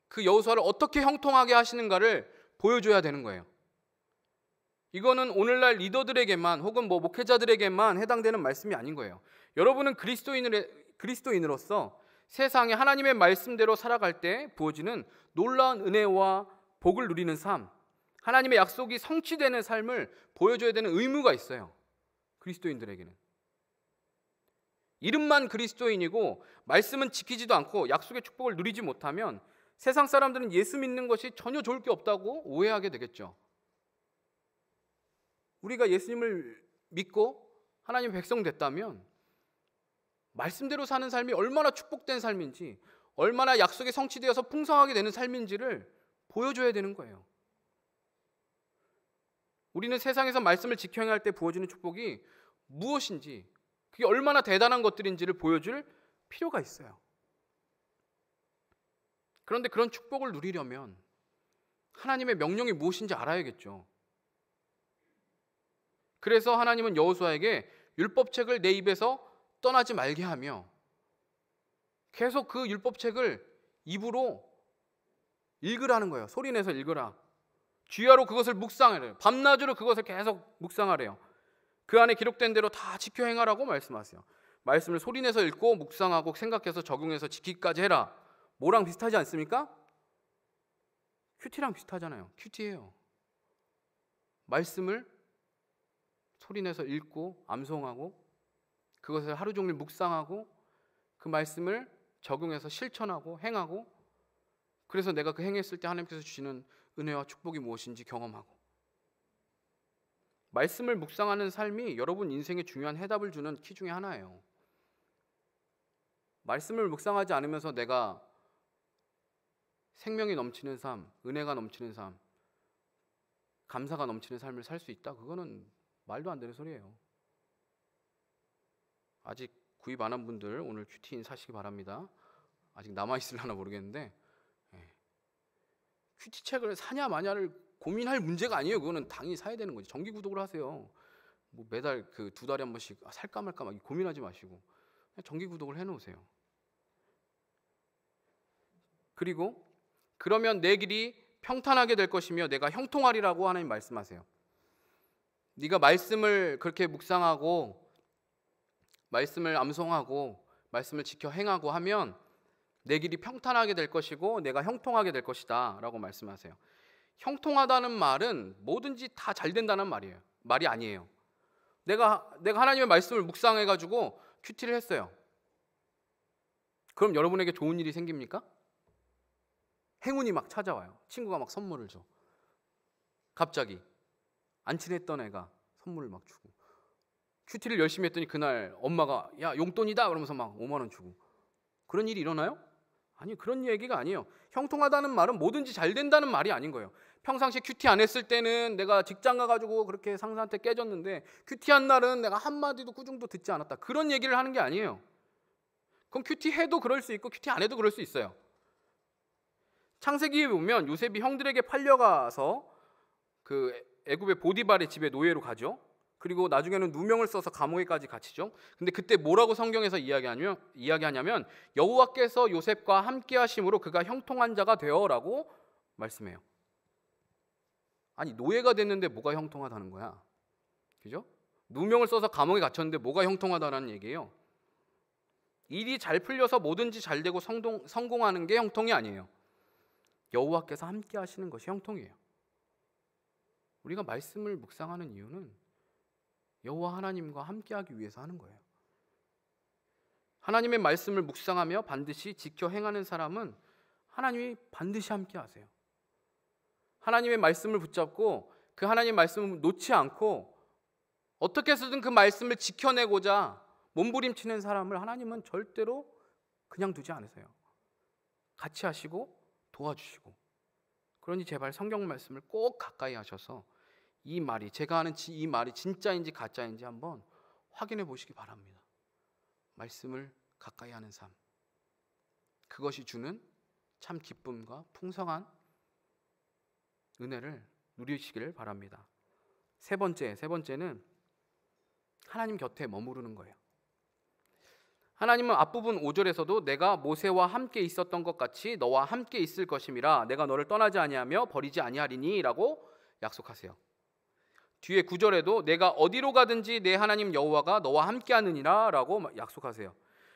그 여호수아를 어떻게 형통하게 하시는가를 보여줘야 되는 거예요. 이거는 오늘날 리더들에게만 혹은 목회자들에게만 해당되는 말씀이 아닌 거예요. 여러분은 그리스도인으로서 세상에 하나님의 말씀대로 살아갈 때 부어지는 놀라운 은혜와 복을 누리는 삶, 하나님의 약속이 성취되는 삶을 보여줘야 되는 의무가 있어요. 그리스도인들에게는. 이름만 그리스도인이고 말씀은 지키지도 않고 약속의 축복을 누리지 못하면 세상 사람들은 예수 믿는 것이 전혀 좋을 게 없다고 오해하게 되겠죠. 우리가 예수님을 믿고 하나님의 백성 됐다면 말씀대로 사는 삶이 얼마나 축복된 삶인지, 얼마나 약속이 성취되어서 풍성하게 되는 삶인지를 보여줘야 되는 거예요. 우리는 세상에서 말씀을 지켜 행할 때 부어지는 축복이 무엇인지, 그게 얼마나 대단한 것들인지를 보여줄 필요가 있어요. 그런데 그런 축복을 누리려면 하나님의 명령이 무엇인지 알아야겠죠. 그래서 하나님은 여호수아에게 율법책을 내 입에서 떠나지 말게 하며 계속 그 율법책을 입으로 읽으라는 거예요. 소리내서 읽으라. 주야로 그것을 묵상하래요. 밤낮으로 그것을 계속 묵상하래요. 그 안에 기록된 대로 다 지켜 행하라고 말씀하세요. 말씀을 소리내서 읽고 묵상하고 생각해서 적용해서 지키기까지 해라. 뭐랑 비슷하지 않습니까? 큐티랑 비슷하잖아요. 큐티예요. 말씀을 소리내서 읽고 암송하고 그것을 하루 종일 묵상하고 그 말씀을 적용해서 실천하고 행하고 그래서 내가 그 행했을 때 하나님께서 주시는 은혜와 축복이 무엇인지 경험하고 말씀을 묵상하는 삶이 여러분 인생에 중요한 해답을 주는 키 중에 하나예요. 말씀을 묵상하지 않으면서 내가 생명이 넘치는 삶, 은혜가 넘치는 삶, 감사가 넘치는 삶을 살 수 있다? 그거는 말도 안 되는 소리예요. 아직 구입 안 한 분들 오늘 큐티인 사시기 바랍니다. 아직 남아있을려나 모르겠는데 큐티 책을 사냐 마냐를 고민할 문제가 아니에요. 그거는 당연히 사야 되는 거지. 정기 구독을 하세요. 뭐 매달 그 2달에 한 번씩 살까 말까 막 고민하지 마시고 그냥 정기 구독을 해놓으세요. 그리고 그러면 내 길이 평탄하게 될 것이며 내가 형통하리라고 하나님 말씀하세요. 네가 말씀을 그렇게 묵상하고 말씀을 암송하고 말씀을 지켜 행하고 하면 내 길이 평탄하게 될 것이고 내가 형통하게 될 것이다 라고 말씀하세요. 형통하다는 말은 뭐든지 다 잘 된다는 말이 아니에요. 내가 하나님의 말씀을 묵상해가지고 큐티를 했어요. 그럼 여러분에게 좋은 일이 생깁니까? 행운이 막 찾아와요. 친구가 막 선물을 줘. 갑자기 안 친했던 애가 선물을 막 주고 큐티를 열심히 했더니 그날 엄마가 야 용돈이다 그러면서 막 5만 원 주고 그런 일이 일어나요? 아니 그런 얘기가 아니에요. 형통하다는 말은 뭐든지 잘 된다는 말이 아닌 거예요. 평상시에 큐티 안 했을 때는 내가 직장 가가지고 그렇게 상사한테 깨졌는데 큐티한 날은 내가 한마디도 꾸중도 듣지 않았다. 그런 얘기를 하는 게 아니에요. 그럼 큐티 해도 그럴 수 있고 큐티 안 해도 그럴 수 있어요. 창세기에 보면 요셉이 형들에게 팔려가서 그 애굽의 보디발의 집에 노예로 가죠. 그리고 나중에는 누명을 써서 감옥에까지 갇히죠. 근데 그때 뭐라고 성경에서 이야기하냐면 여호와께서 요셉과 함께 하심으로 그가 형통한 자가 되어라고 말씀해요. 아니 노예가 됐는데 뭐가 형통하다는 거야? 그죠? 누명을 써서 감옥에 갇혔는데 뭐가 형통하다는 얘기예요? 일이 잘 풀려서 뭐든지 잘 되고 성공하는 게 형통이 아니에요. 여호와께서 함께 하시는 것이 형통이에요. 우리가 말씀을 묵상하는 이유는 여호와 하나님과 함께하기 위해서 하는 거예요. 하나님의 말씀을 묵상하며 반드시 지켜 행하는 사람은 하나님이 반드시 함께하세요. 하나님의 말씀을 붙잡고 그 하나님의 말씀을 놓지 않고 어떻게 해서든 그 말씀을 지켜내고자 몸부림치는 사람을 하나님은 절대로 그냥 두지 않으세요. 같이 하시고 도와주시고. 그러니 제발 성경 말씀을 꼭 가까이 하셔서 이 말이 제가 하는 이 말이 진짜인지 가짜인지 한번 확인해 보시기 바랍니다. 말씀을 가까이 하는 삶, 그것이 주는 참 기쁨과 풍성한 은혜를 누리시기를 바랍니다. 세 번째는 하나님 곁에 머무르는 거예요. 하나님은 앞부분 5절에서도 내가 모세와 함께 있었던 것 같이 너와 함께 있을 것임이라 내가 너를 떠나지 아니하며 버리지 아니하리니 라고 약속하세요. 뒤에 9절에도 내가 어디로 가든지 내 하나님 여호와가 너와 함께 하느니라 라고 약속하세요.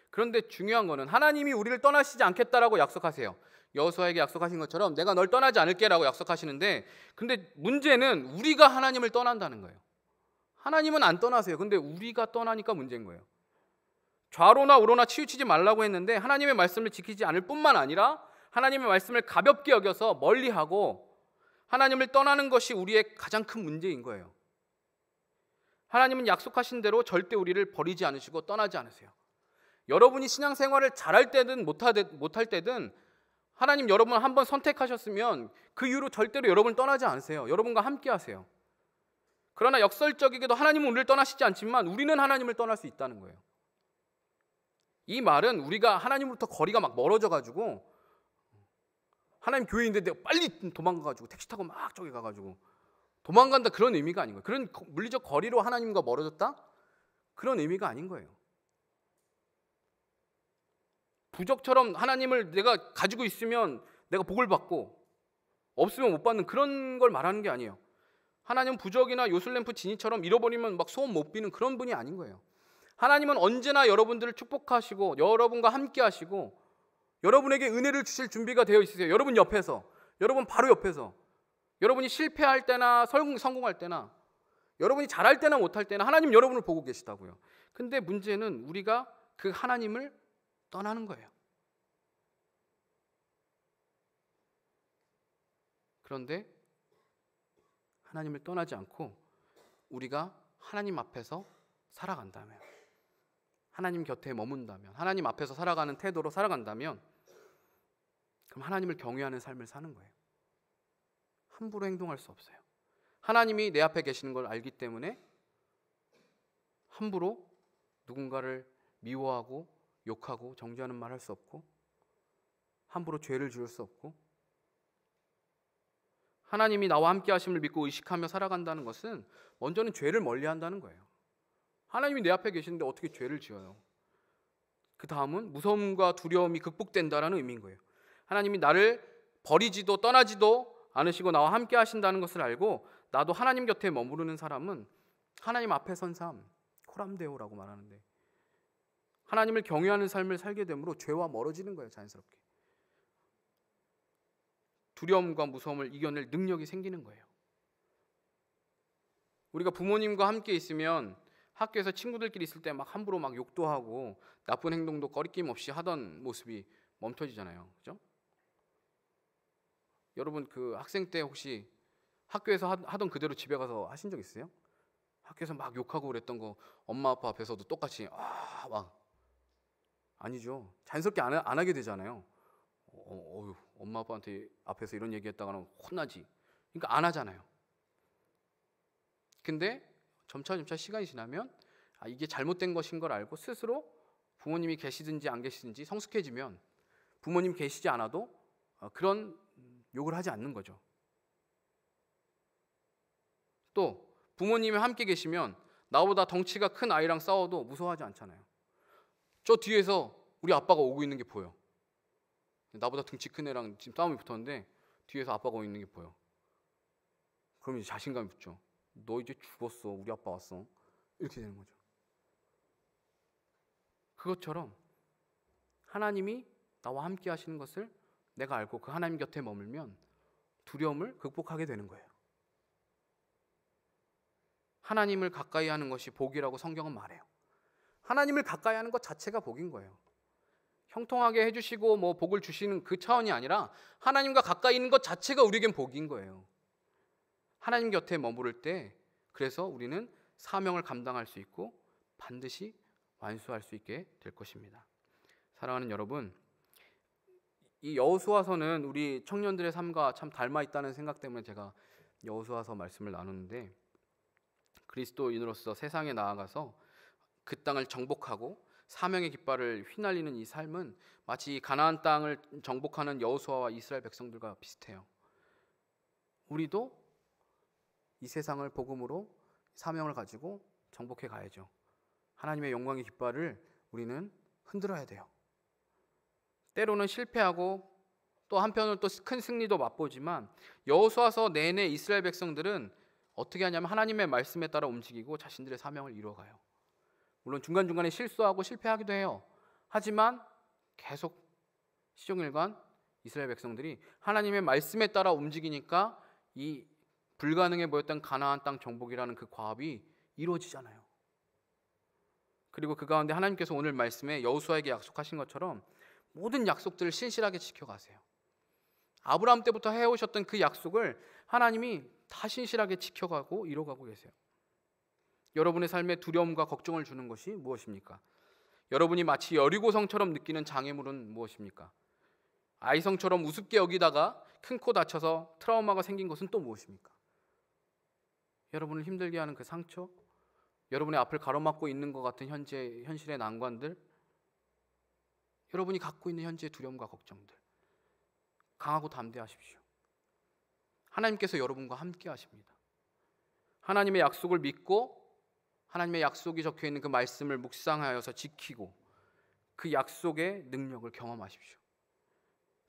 그런데 중요한 거는 하나님이 우리를 떠나시지 않겠다라고 약속하세요. 여호수아에게 약속하신 것처럼 내가 널 떠나지 않을게 라고 약속하시는데 근데 문제는 우리가 하나님을 떠난다는 거예요. 하나님은 안 떠나세요. 근데 우리가 떠나니까 문제인 거예요. 좌로나 우로나 치우치지 말라고 했는데 하나님의 말씀을 지키지 않을 뿐만 아니라 하나님의 말씀을 가볍게 여겨서 멀리하고 하나님을 떠나는 것이 우리의 가장 큰 문제인 거예요. 하나님은 약속하신 대로 절대 우리를 버리지 않으시고 떠나지 않으세요. 여러분이 신앙생활을 잘할 때든 못할 때든 하나님 여러분 한번 선택하셨으면 그 이후로 절대로 여러분을 떠나지 않으세요. 여러분과 함께 하세요. 그러나 역설적이게도 하나님은 우리를 떠나시지 않지만 우리는 하나님을 떠날 수 있다는 거예요. 이 말은 우리가 하나님으로부터 거리가 막 멀어져가지고 하나님 교회인데 내가 빨리 도망가가지고 택시 타고 막 저기 가가지고 도망간다 그런 의미가 아닌 거예요. 그런 물리적 거리로 하나님과 멀어졌다? 그런 의미가 아닌 거예요. 부적처럼 하나님을 내가 가지고 있으면 내가 복을 받고 없으면 못 받는 그런 걸 말하는 게 아니에요. 하나님은 부적이나 요술램프 지니처럼 잃어버리면 막 소원 못 비는 그런 분이 아닌 거예요. 하나님은 언제나 여러분들을 축복하시고 여러분과 함께 하시고 여러분에게 은혜를 주실 준비가 되어 있으세요. 여러분 옆에서, 여러분 바로 옆에서. 여러분이 실패할 때나 성공할 때나 여러분이 잘할 때나 못할 때나 하나님 여러분을 보고 계시다고요. 근데 문제는 우리가 그 하나님을 떠나는 거예요. 그런데 하나님을 떠나지 않고 우리가 하나님 앞에서 살아간다면, 하나님 곁에 머문다면, 하나님 앞에서 살아가는 태도로 살아간다면 그럼 하나님을 경외하는 삶을 사는 거예요. 함부로 행동할 수 없어요. 하나님이 내 앞에 계시는 걸 알기 때문에 함부로 누군가를 미워하고 욕하고 정죄하는 말 할 수 없고 함부로 죄를 지을 수 없고 하나님이 나와 함께 하심을 믿고 의식하며 살아간다는 것은 먼저는 죄를 멀리한다는 거예요. 하나님이 내 앞에 계시는데 어떻게 죄를 지어요? 그 다음은 무서움과 두려움이 극복된다는 의미인 거예요. 하나님이 나를 버리지도 떠나지도 않으시고 나와 함께 하신다는 것을 알고 나도 하나님 곁에 머무르는 사람은 하나님 앞에 선 삶, 코람데오라고 말하는데 하나님을 경외하는 삶을 살게 되므로 죄와 멀어지는 거예요. 자연스럽게. 두려움과 무서움을 이겨낼 능력이 생기는 거예요. 우리가 부모님과 함께 있으면 학교에서 친구들끼리 있을 때 막 함부로 막 욕도 하고 나쁜 행동도 거리낌 없이 하던 모습이 멈춰지잖아요. 그죠? 여러분 그 학생 때 혹시 학교에서 하던 그대로 집에 가서 하신 적 있어요? 학교에서 막 욕하고 그랬던 거 엄마 아빠 앞에서도 똑같이 막 아니죠. 자연스럽게 안 하게 되잖아요. 엄마 아빠한테 앞에서 이런 얘기했다가는 혼나지. 그러니까 안 하잖아요. 근데 점차 시간이 지나면 이게 잘못된 것인 걸 알고 스스로 부모님이 계시든지 안 계시든지 성숙해지면 부모님 계시지 않아도 그런 욕을 하지 않는 거죠. 또 부모님이 함께 계시면 나보다 덩치가 큰 아이랑 싸워도 무서워하지 않잖아요. 저 뒤에서 우리 아빠가 오고 있는 게 보여. 나보다 등치 큰 애랑 지금 싸움이 붙었는데 뒤에서 아빠가 오고 있는 게 보여. 그럼 이제 자신감이 붙죠. 너 이제 죽었어. 우리 아빠 왔어. 이렇게 되는 거죠. 그것처럼 하나님이 나와 함께 하시는 것을 내가 알고 그 하나님 곁에 머물면 두려움을 극복하게 되는 거예요. 하나님을 가까이 하는 것이 복이라고 성경은 말해요. 하나님을 가까이 하는 것 자체가 복인 거예요. 형통하게 해주시고 뭐 복을 주시는 그 차원이 아니라 하나님과 가까이 있는 것 자체가 우리에겐 복인 거예요. 하나님 곁에 머무를 때 그래서 우리는 사명을 감당할 수 있고 반드시 완수할 수 있게 될 것입니다. 사랑하는 여러분, 이 여호수아서는 우리 청년들의 삶과 참 닮아 있다는 생각 때문에 제가 여호수아서 말씀을 나누는데 그리스도인으로서 세상에 나아가서 그 땅을 정복하고 사명의 깃발을 휘날리는 이 삶은 마치 가나안 땅을 정복하는 여호수아와 이스라엘 백성들과 비슷해요. 우리도 이 세상을 복음으로 사명을 가지고 정복해 가야죠. 하나님의 영광의 깃발을 우리는 흔들어야 돼요. 때로는 실패하고 또 한편으로 또 큰 승리도 맛보지만 여호수아서 내내 이스라엘 백성들은 어떻게 하냐면 하나님의 말씀에 따라 움직이고 자신들의 사명을 이루어가요. 물론 중간중간에 실수하고 실패하기도 해요. 하지만 계속 시종일관 이스라엘 백성들이 하나님의 말씀에 따라 움직이니까 이 불가능해 보였던 가나안 땅 정복이라는 그 과업이 이루어지잖아요. 그리고 그 가운데 하나님께서 오늘 말씀에 여호수아에게 약속하신 것처럼 모든 약속들을 신실하게 지켜가세요. 아브라함 때부터 해오셨던 그 약속을 하나님이 다 신실하게 지켜가고 이뤄가고 계세요. 여러분의 삶에 두려움과 걱정을 주는 것이 무엇입니까? 여러분이 마치 여리고성처럼 느끼는 장애물은 무엇입니까? 아이성처럼 우습게 여기다가 큰 코 다쳐서 트라우마가 생긴 것은 또 무엇입니까? 여러분을 힘들게 하는 그 상처, 여러분의 앞을 가로막고 있는 것 같은 현실의 난관들, 여러분이 갖고 있는 현재의 두려움과 걱정들, 강하고 담대하십시오. 하나님께서 여러분과 함께 하십니다. 하나님의 약속을 믿고 하나님의 약속이 적혀 있는 그 말씀을 묵상하여서 지키고 그 약속의 능력을 경험하십시오.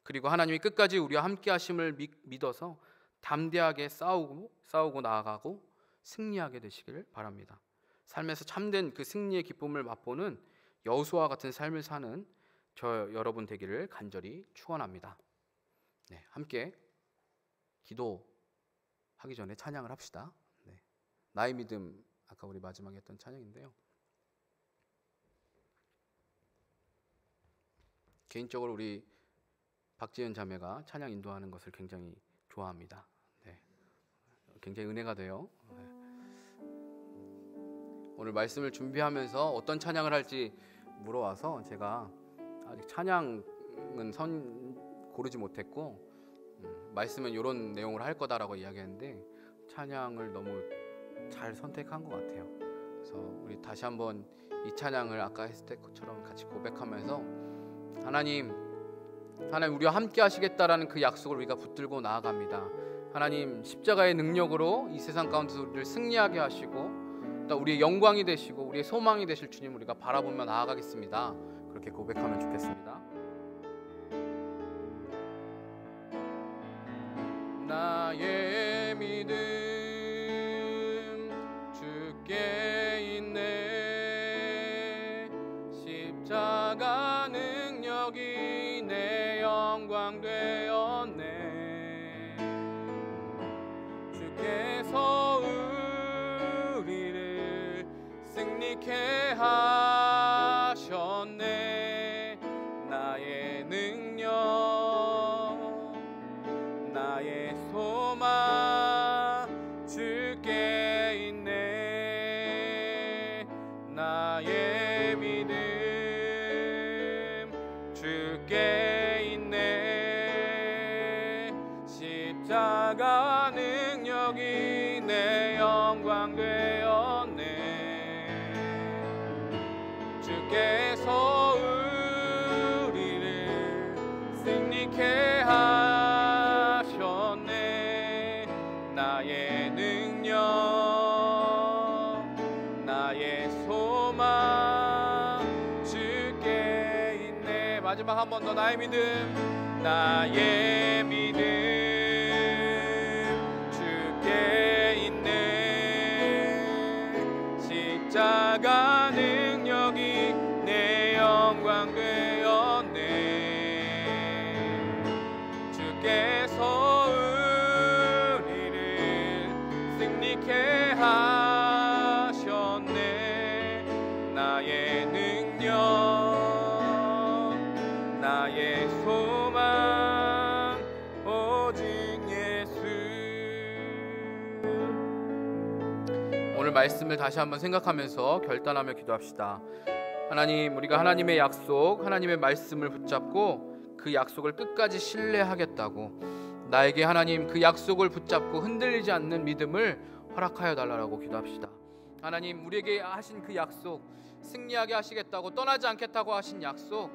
그리고 하나님이 끝까지 우리와 함께 하심을 믿어서 담대하게 싸우고 나아가고 승리하게 되시기를 바랍니다. 삶에서 참된 그 승리의 기쁨을 맛보는 여호수아와 같은 삶을 사는 저 여러분 되기를 간절히 축원합니다. 네, 함께 기도하기 전에 찬양을 합시다. 네, 나의 믿음, 아까 우리 마지막에 했던 찬양인데요. 개인적으로 우리 박지은 자매가 찬양 인도하는 것을 굉장히 좋아합니다. 네, 굉장히 은혜가 돼요. 네. 오늘 말씀을 준비하면서 어떤 찬양을 할지 물어와서 제가 아직 찬양은 고르지 못했고 말씀은 이런 내용을 할 거다라고 이야기했는데 찬양을 너무 잘 선택한 것 같아요. 그래서 우리 다시 한번 이 찬양을 아까 했을 때처럼 같이 고백하면서 하나님 우리와 함께 하시겠다라는 그 약속을 우리가 붙들고 나아갑니다. 하나님 십자가의 능력으로 이 세상 가운데서 우리를 승리하게 하시고 또 우리의 영광이 되시고 우리의 소망이 되실 주님 우리가 바라보며 나아가겠습니다. 그렇게 고백하면 좋겠습니다. 나의 믿음 주께 있네. 십자가 능력이 내 영광 되었네. 주께서 우리를 승리케 하셨네. 나의 능력 나의 소망 주께 있네. 나의 믿음 주께 있네. 십자가 능력이 내 영광 되었네. 주께서 우리를 승리케 하셨네. 나의 능력 나의 소망 주께 있네. 마지막 한 번 더 나의 믿음 나의 믿음 주께 있네. 십자가 능력이 내 영광 되었네. 주께서 우리를 승리케 하셨네. 나의 능력 나의 소망 오직 예수. 오늘 말씀을 다시 한번 생각하면서 결단하며 기도합시다. 하나님, 우리가 하나님의 약속, 하나님의 말씀을 붙잡고 그 약속을 끝까지 신뢰하겠다고 나에게 하나님 그 약속을 붙잡고 흔들리지 않는 믿음을 허락하여 달라고 기도합시다. 하나님, 우리에게 하신 그 약속, 승리하게 하시겠다고 떠나지 않겠다고 하신 약속,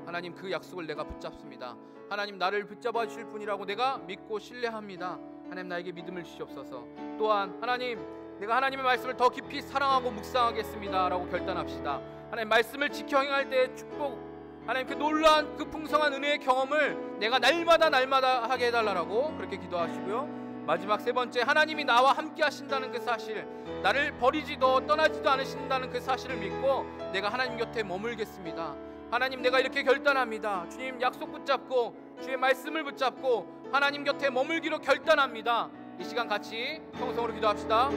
하나님 그 약속을 내가 붙잡습니다. 하나님, 나를 붙잡아 주실 분이라고 내가 믿고 신뢰합니다. 하나님, 나에게 믿음을 주시옵소서. 또한 하나님, 내가 하나님의 말씀을 더 깊이 사랑하고 묵상하겠습니다 라고 결단합시다. 하나님, 말씀을 지켜 행할 때의 축복, 하나님 그 놀라운 그 풍성한 은혜의 경험을 내가 날마다 하게 해달라고 그렇게 기도하시고요. 마지막 세 번째, 하나님이 나와 함께 하신다는 그 사실, 나를 버리지도 떠나지도 않으신다는 그 사실을 믿고 내가 하나님 곁에 머물겠습니다. 하나님, 내가 이렇게 결단합니다. 주님 약속 붙잡고 주의 말씀을 붙잡고 하나님 곁에 머물기로 결단합니다. 이 시간 같이 통성으로 기도합시다.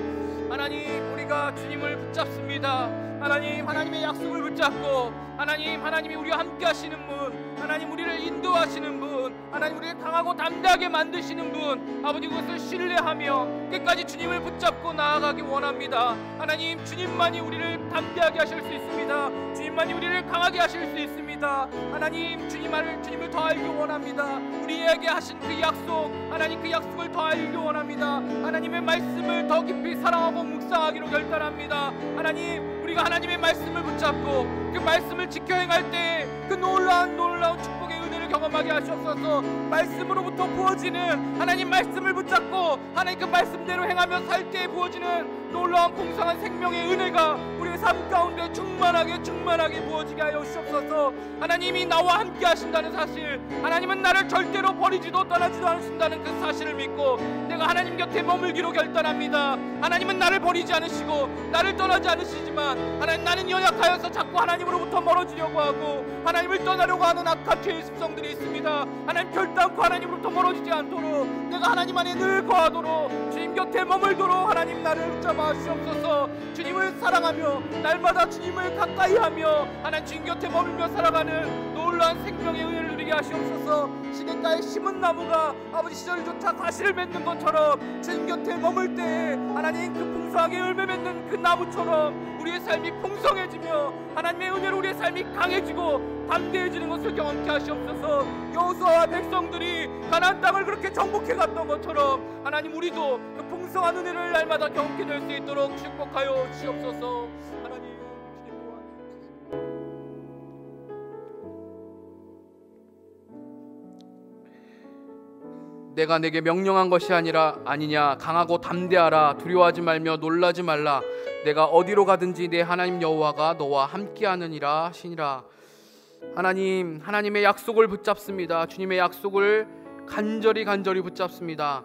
하나님, 우리가 주님을 붙잡습니다. 하나님, 하나님의 약속을 붙잡고 하나님이 우리와 함께 하시는 분, 하나님 우리를 인도하시는 분, 하나님 우리를 강하고 담대하게 만드시는 분, 아버지 그것을 신뢰하며 끝까지 주님을 붙잡고 나아가기 원합니다. 하나님, 주님만이 우리를 담대하게 하실 수 있습니다. 주님만이 우리를 강하게 하실 수 있습니다. 하나님, 주님을 더 알기 원합니다. 우리에게 하신 그 약속, 하나님 그 약속을 더 알기 원합니다. 하나님의 말씀을 더 깊이 사랑하고 묵상하기로 결단합니다. 하나님, 우리가 하나님의 말씀을 붙잡고 그 말씀을 지켜 행할 때 그 놀라운 축복의 은혜를 경험하게 하시옵소서. 말씀으로부터 부어지는 하나님 말씀을 붙잡고 하나님 그 말씀대로 행하며 살 때에 부어지는 놀라운 풍성한 생명의 은혜가 우리의 삶 가운데 충만하게 부어지게 하여 주옵소서. 하나님이 나와 함께 하신다는 사실, 하나님은 나를 절대로 버리지도 떠나지도 않으신다는 그 사실을 믿고 내가 하나님 곁에 머물기로 결단합니다. 하나님은 나를 버리지 않으시고 나를 떠나지 않으시지만 하나님, 나는 연약하여서 자꾸 하나님으로부터 멀어지려고 하고 하나님을 떠나려고 하는 악한 죄의 습성들이 있습니다. 하나님, 결단코 하나님으로부터 멀어지지 않도록 내가 하나님 안에 늘 거하도록 주님 곁에 머물도록 하나님 나를 붙잡아 주옵소서. 주님을 사랑하며 날마다 주님을 가까이하며 하나님 주님 곁에 머물며 살아가는 놀라운 생명의 은혜를 누리게 하시옵소서. 시냇가에 심은 나무가 아버지 시절조차 과실을 맺는 것처럼 주님 곁에 머물 때에 하나님 그 풍성하게 열매 맺는 그 나무처럼 우리의 삶이 풍성해지며 하나님의 은혜로 우리의 삶이 강해지고 담대해지는 것을 경험케 하시옵소서. 여호수아와 백성들이 가나안 땅을 그렇게 정복해 갔던 것처럼 하나님, 우리도 그 풍성한 은혜를 날마다 경험케 될 수 있도록 축복하여 주시옵소서. 하나님, 주님 도와주옵소서. 내가 내게 명령한 것이 아니냐, 강하고 담대하라, 두려워하지 말며 놀라지 말라, 내가 어디로 가든지 내 하나님 여호와가 너와 함께하느니라 하시니라. 하나님, 하나님의 약속을 붙잡습니다. 주님의 약속을 간절히 붙잡습니다.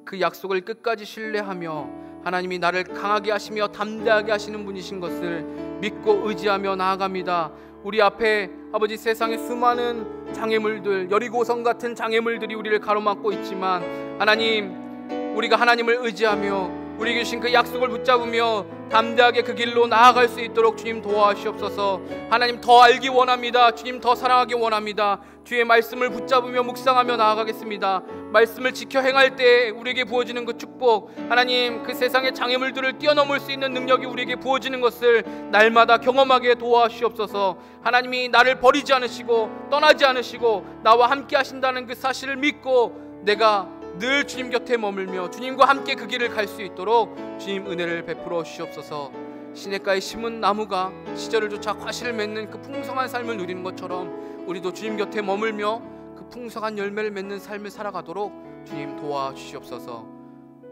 그 약속을 끝까지 신뢰하며 하나님이 나를 강하게 하시며 담대하게 하시는 분이신 것을 믿고 의지하며 나아갑니다. 우리 앞에 아버지 세상의 수많은 장애물들, 여리고성 같은 장애물들이 우리를 가로막고 있지만 하나님, 우리가 하나님을 의지하며 우리 주신 그 약속을 붙잡으며 담대하게 그 길로 나아갈 수 있도록 주님 도와주시옵소서. 하나님, 더 알기 원합니다. 주님, 더 사랑하기 원합니다. 주의 말씀을 붙잡으며 묵상하며 나아가겠습니다. 말씀을 지켜 행할 때 우리에게 부어지는 그 축복, 하나님, 그 세상의 장애물들을 뛰어넘을 수 있는 능력이 우리에게 부어지는 것을 날마다 경험하게 도와주시옵소서. 하나님이 나를 버리지 않으시고 떠나지 않으시고 나와 함께 하신다는 그 사실을 믿고 내가 늘 주님 곁에 머물며 주님과 함께 그 길을 갈 수 있도록 주님 은혜를 베풀어 주시옵소서. 시냇가에 심은 나무가 시절을 쫓아 과실을 맺는 그 풍성한 삶을 누리는 것처럼 우리도 주님 곁에 머물며 그 풍성한 열매를 맺는 삶을 살아가도록 주님 도와주시옵소서.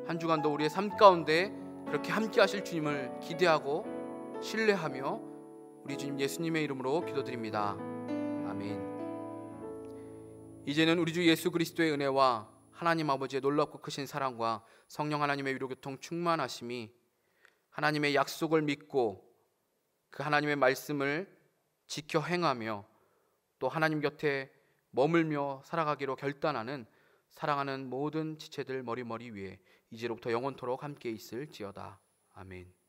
한 주간도 우리의 삶 가운데 그렇게 함께 하실 주님을 기대하고 신뢰하며 우리 주님 예수님의 이름으로 기도드립니다. 아멘. 이제는 우리 주 예수 그리스도의 은혜와 하나님 아버지의 놀랍고 크신 사랑과 성령 하나님의 위로교통 충만하심이 하나님의 약속을 믿고 그 하나님의 말씀을 지켜 행하며 또 하나님 곁에 머물며 살아가기로 결단하는 사랑하는 모든 지체들 머리 위에 이제로부터 영원토록 함께 있을지어다. 아멘.